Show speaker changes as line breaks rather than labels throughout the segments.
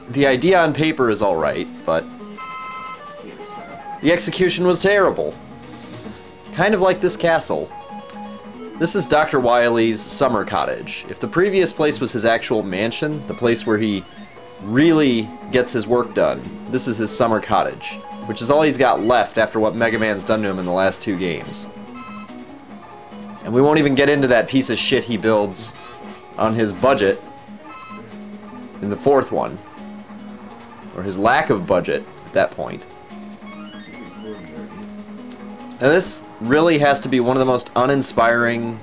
The idea on paper is alright, but the execution was terrible. Kind of like this castle. This is Dr. Wily's summer cottage. If the previous place was his actual mansion, the place where he really gets his work done, this is his summer cottage, which is all he's got left after what Mega Man's done to him in the last 2 games. And we won't even get into that piece of shit he builds on his budget in the 4th one. Or his lack of budget at that point. Now this really has to be one of the most uninspiring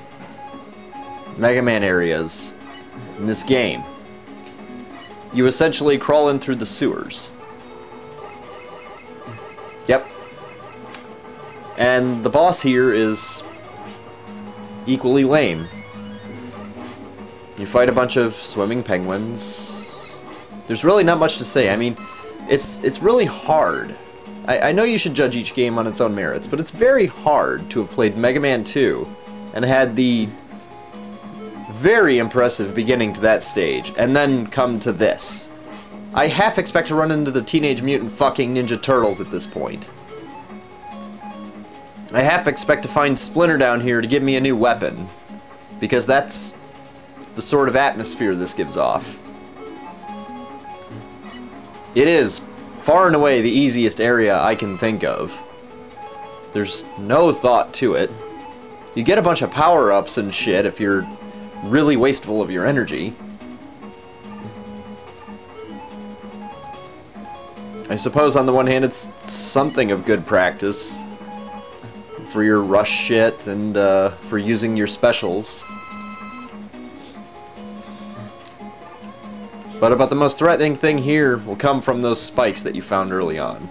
Mega Man areas in this game. You essentially crawl in through the sewers. Yep. And the boss here is equally lame. You fight a bunch of swimming penguins. There's really not much to say. I mean, it's really hard. I know you should judge each game on its own merits, but it's very hard to have played Mega Man 2 and had the very impressive beginning to that stage, and then come to this. I half expect to run into the Teenage Mutant fucking Ninja Turtles at this point. I half expect to find Splinter down here to give me a new weapon, because that's the sort of atmosphere this gives off. It is far and away the easiest area I can think of. There's no thought to it. You get a bunch of power-ups and shit if you're really wasteful of your energy. I suppose on the one hand it's something of good practice for your rush shit and for using your specials. But about the most threatening thing here will come from those spikes that you found early on.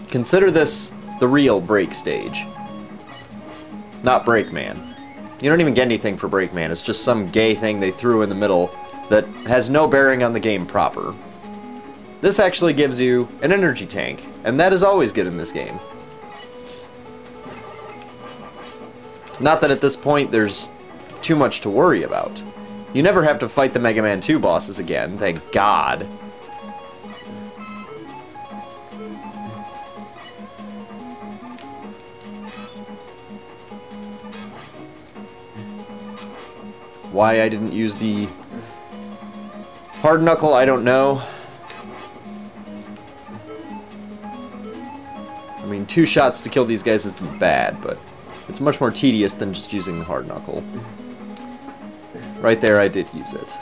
Consider this the real break stage. Not Breakman. You don't even get anything for Breakman, it's just some gay thing they threw in the middle that has no bearing on the game proper. This actually gives you an energy tank, and that is always good in this game. Not that at this point there's too much to worry about. You never have to fight the Mega Man 2 bosses again, thank God. Why I didn't use the hard knuckle, I don't know. I mean, 2 shots to kill these guys isn't bad, but it's much more tedious than just using the hard knuckle. Right there, I did use it.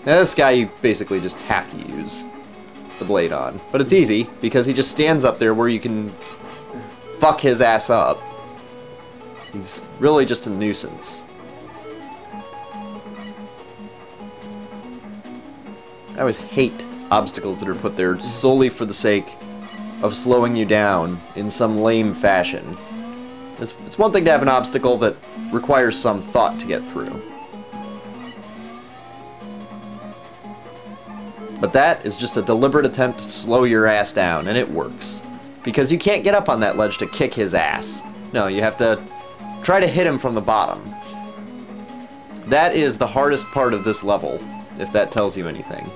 Now this guy you basically just have to use the blade on. But it's easy, because he just stands up there where you can fuck his ass up. He's really just a nuisance. I always hate obstacles that are put there solely for the sake of slowing you down in some lame fashion. It's one thing to have an obstacle that requires some thought to get through. But that is just a deliberate attempt to slow your ass down, and it works. Because you can't get up on that ledge to kick his ass. No, you have to try to hit him from the bottom. That is the hardest part of this level, if that tells you anything.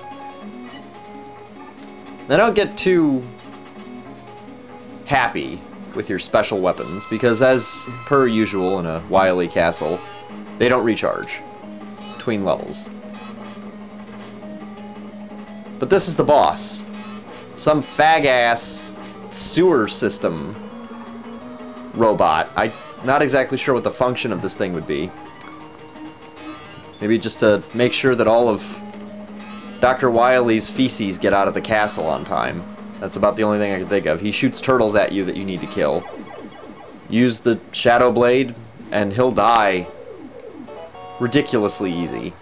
Now don't get too happy with your special weapons, because as per usual in a Wily castle, they don't recharge between levels. But this is the boss. Some fag-ass sewer system robot. I'm not exactly sure what the function of this thing would be. Maybe just to make sure that all of Dr. Wily's feces get out of the castle on time. That's about the only thing I can think of. He shoots turtles at you that you need to kill. Use the Shadow Blade, and he'll die ridiculously easy.